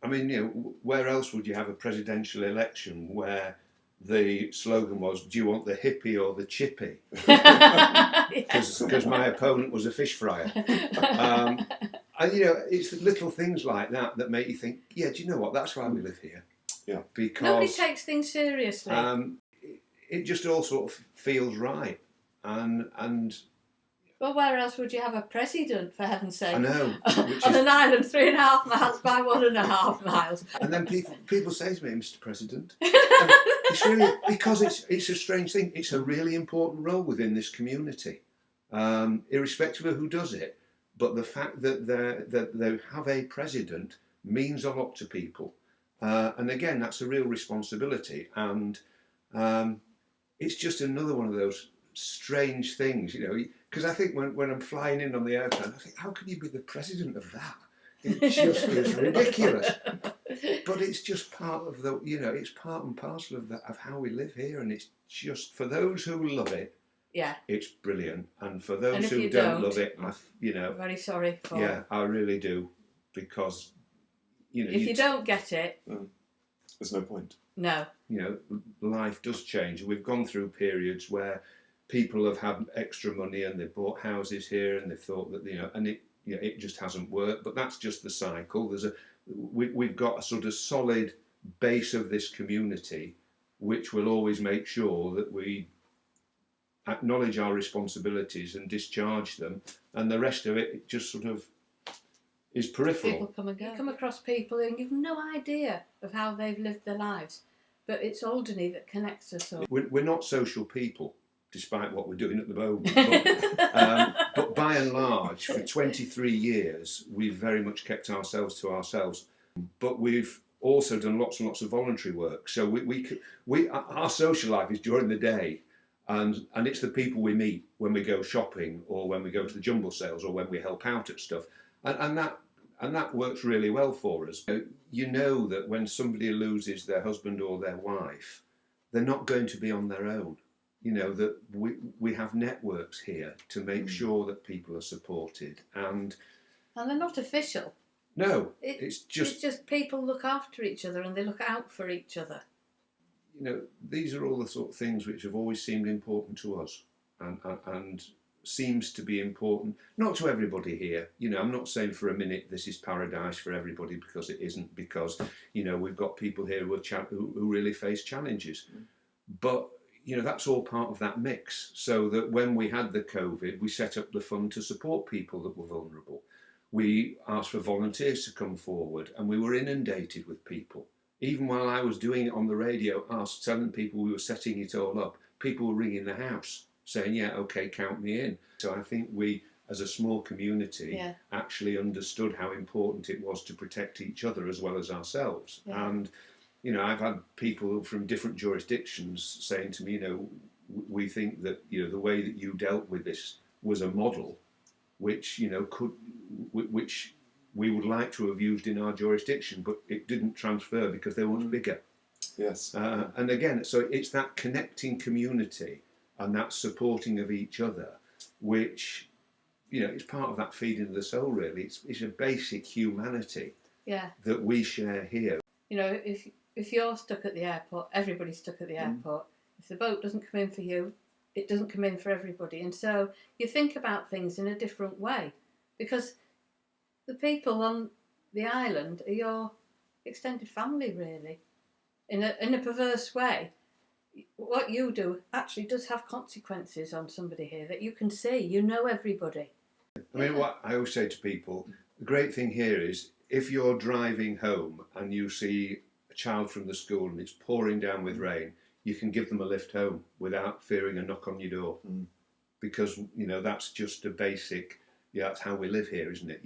I mean, where else would you have a presidential election where the slogan was, do you want the hippie or the chippy? Because my opponent was a fish fryer. And, it's little things like that make you think, yeah, do you know what? That's why we live here. Yeah. Because nobody takes things seriously. It just all sort of feels right. And well, where else would you have a president, for heaven's sake? I know. On an island 3.5 miles by 1.5 miles. And then people say to me, Mr. President, and it's really, because it's a strange thing. It's a really important role within this community, irrespective of who does it. But the fact that they have a president means a lot to people. And again, that's a real responsibility. And it's just another one of those strange things, because I think when I'm flying in on the airplane, I think, how can you be the president of that? It just is ridiculous. But it's just part of it's part and parcel of how we live here, and it's just, for those who love it, yeah, it's brilliant, and for those who don't love it, I'm very sorry for. Yeah, I really do, because if you don't get it, there's no point. No. Life does change. We've gone through periods where people have had extra money and they've bought houses here and they've thought that and it just hasn't worked. But that's just the cycle. We've got a sort of solid base of this community, which will always make sure that we acknowledge our responsibilities and discharge them, and the rest of it just sort of is peripheral. People come and go. You come across people and you've no idea of how they've lived their lives, but it's Alderney that connects us all. We're not social people, despite what we're doing at the moment. But by and large, for 23 years, we've very much kept ourselves to ourselves. But we've also done lots and lots of voluntary work. So our social life is during the day, and it's the people we meet when we go shopping, or when we go to the jumble sales, or when we help out at stuff, and that works really well for us. You know that when somebody loses their husband or their wife, they're not going to be on their own. That we have networks here to make sure that people are supported, and they're not official. No, it's just people look after each other and they look out for each other. These are all the sort of things which have always seemed important to us, and seems to be important, not to everybody here. I'm not saying for a minute this is paradise for everybody, because it isn't, because we've got people here who really face challenges. But that's all part of that mix, so that when we had the COVID, we set up the fund to support people that were vulnerable. We asked for volunteers to come forward, and we were inundated with people. Even while I was doing it on the radio, telling people we were setting it all up, people were ringing the house saying, yeah, okay, count me in. So I think we, as a small community, actually understood how important it was to protect each other as well as ourselves. Yeah. And I've had people from different jurisdictions saying to me, we think that the way that you dealt with this was a model, which which we would like to have used in our jurisdiction, but it didn't transfer because they weren't bigger. Yes. And again, so it's that connecting community and that supporting of each other, which it's part of that feeding of the soul. Really, it's a basic humanity that we share here. If you're stuck at the airport, everybody's stuck at the airport. If the boat doesn't come in for you, it doesn't come in for everybody. And so you think about things in a different way, because the people on the island are your extended family, really. In a perverse way, what you do actually does have consequences on somebody here that you can see. Everybody. I mean, what I always say to people, the great thing here is, if you're driving home and you see a child from the school and it's pouring down with rain, you can give them a lift home without fearing a knock on your door. Because, that's just a basic, that's how we live here, isn't it?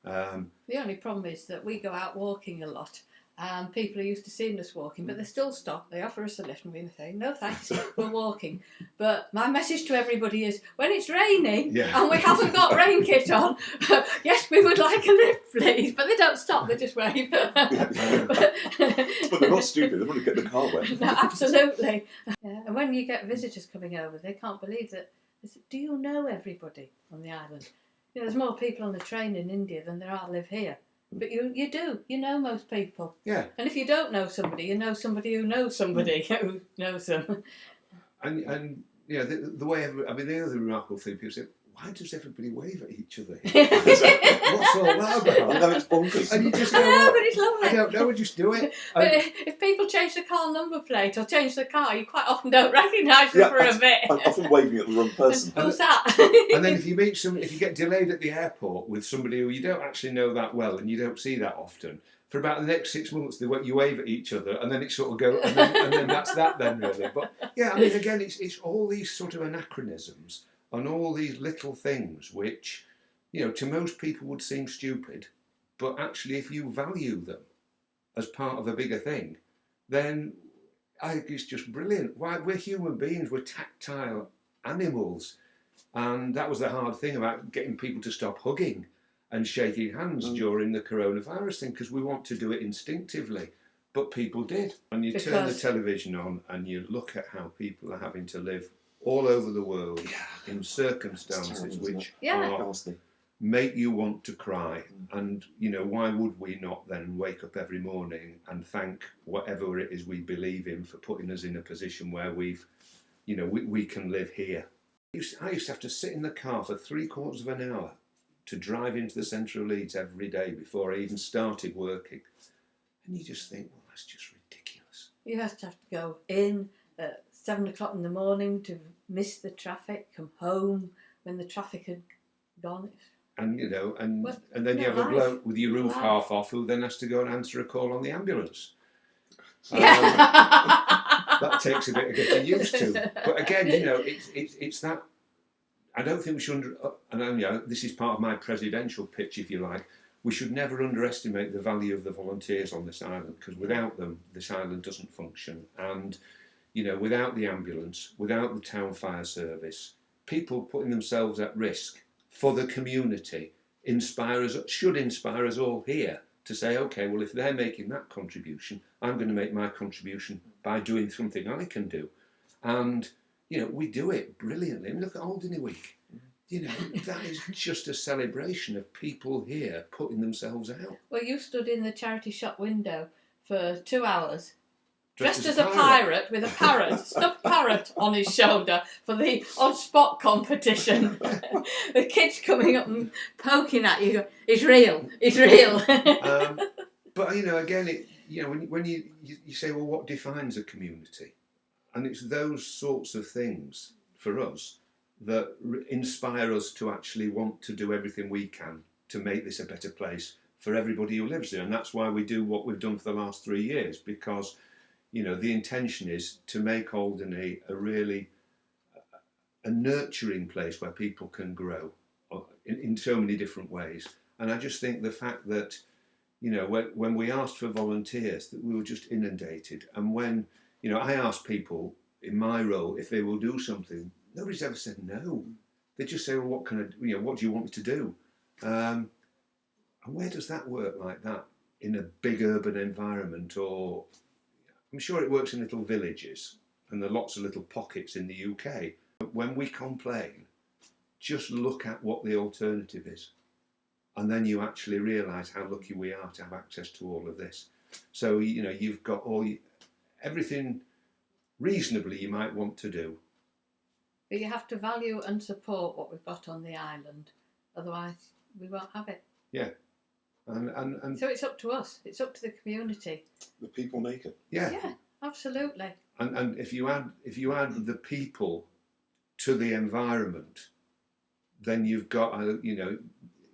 The only problem is that we go out walking a lot, and people are used to seeing us walking, but they still stop. They offer us a lift and we say, no thanks, we're walking. But my message to everybody is, when it's raining and we haven't got rain kit on, yes, we would like a lift, please. But they don't stop, they just wave. But they're not stupid, they want to get the car wet. No, absolutely. And when you get visitors coming over, they can't believe that. They say, do you know everybody on the island? There's more people on the train in India than there live here. But you do. You know most people. Yeah. And if you don't know somebody, you know somebody who knows somebody who knows them. And you know, the way the other remarkable thing, people say, why does everybody wave at each other here? What's all that I about? know it's bonkers. And you just I go, know, well, but it's lovely. I don't know, we just do it. But And, if people change the car number plate or change the car, you quite often don't recognise them for a bit. I'm often waving at the wrong person. Who's that? and then if you get delayed at the airport with somebody who you don't actually know that well and you don't see that often, for about the next 6 months you wave at each other and then it sort of go and then that's that then really. But yeah, I mean again it's all these sort of anachronisms and all these little things which, you know, to most people would seem stupid, but actually if you value them as part of a bigger thing, then I think it's just brilliant. Why, we're human beings, we're tactile animals, and that was the hard thing about getting people to stop hugging and shaking hands during the coronavirus thing, because we want to do it instinctively, but people did. And you turn the television on and you look at how people are having to live all over the world in circumstances terrible, which Yeah. are make you want to cry. And you know, why would we not then wake up every morning and thank whatever it is we believe in for putting us in a position where we can live here. I used to have to sit in the car for 3/4 of an hour to drive into the centre of Leeds every day before I even started working, and you just think, well, that's just ridiculous. You have to go in at 7 o'clock in the morning to miss the traffic, come home when the traffic had gone. And you know, and Well, then you have a bloke with your roof half off who then has to go and answer a call on the ambulance. That takes a bit of getting used to. But again, you know, it's that. I don't think we should. And you know, this is part of my presidential pitch, if you like. We should never underestimate the value of the volunteers on this island, because without them, this island doesn't function. And you know, without the ambulance, without the town fire service, people putting themselves at risk for the community should inspire us all here to say, okay, well, if they're making that contribution, I'm going to make my contribution by doing something I can do. And, you know, we do it brilliantly. I mean, look at Alderney Week. You know, that is just a celebration of people here putting themselves out. Well, you stood in the charity shop window for 2 hours, dressed as a a pirate with a parrot, stuffed parrot on his shoulder for the odd spot competition. The kids coming up and poking at you, it's real, it's real. But, you know, again, when you say, well, what defines a community? And it's those sorts of things for us that inspire us to actually want to do everything we can to make this a better place for everybody who lives there. And that's why we do what we've done for the last 3 years, because, you know, the intention is to make Alderney a nurturing place where people can grow in so many different ways. And I just think the fact that, you know, when we asked for volunteers, that we were just inundated. And when, you know, I asked people in my role if they will do something, nobody's ever said no. They just say, well, what do you want me to do? And where does that work like that in a big urban environment? Or I'm sure it works in little villages, and there are lots of little pockets in the UK. But when we complain, just look at what the alternative is. And then you actually realise how lucky we are to have access to all of this. So, you know, you've got everything reasonably you might want to do. But you have to value and support what we've got on the island, otherwise we won't have it. Yeah. And so it's up to us, it's up to the community. The people make it. Yeah. Yeah, absolutely. And if you add the people to the environment, then you've got, you know,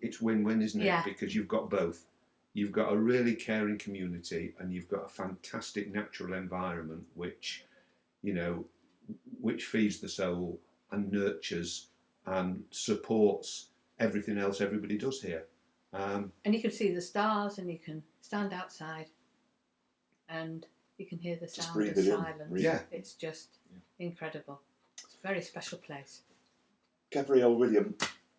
it's win-win, isn't it? Yeah. Because you've got both. You've got a really caring community, and you've got a fantastic natural environment which, you know, which feeds the soul and nurtures and supports everything else everybody does here. And you can see the stars, and you can stand outside and you can hear the sound of silence. Yeah. It's just incredible. It's a very special place. Gabrielle William,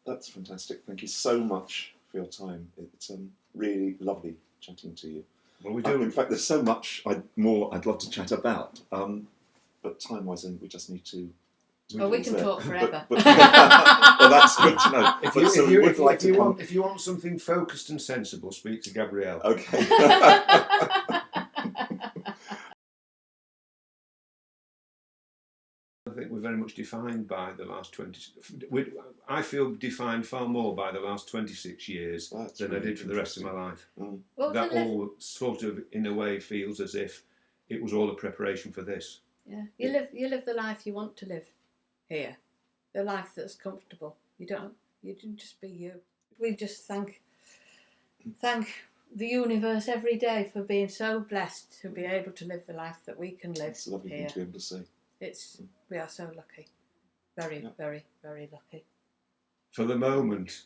that's fantastic. Thank you so much for your time. It's really lovely chatting to you. Well, we do. In fact, there's so much more I'd love to chat about, but time-wise, we just need to Oh, we can talk forever. Well, that's good to know. If But you, so if we you, would if you, like if to you come. want, if you want something focused and sensible, speak to Gabrielle. Okay. I think we're very much defined by the last 20. I feel defined far more by the last 26 years That's than I really did for the rest of my life. Well, That to live- all sort of, in a way, feels as if it was all a preparation for this. Yeah, you live the life you want to live here, the life that's comfortable. You don't just be you. We just thank the universe every day for being so blessed to be able to live the life that we can live It's a lovely thing here. to be able to say. We are so lucky, very, Yeah. very, very lucky. For the moment.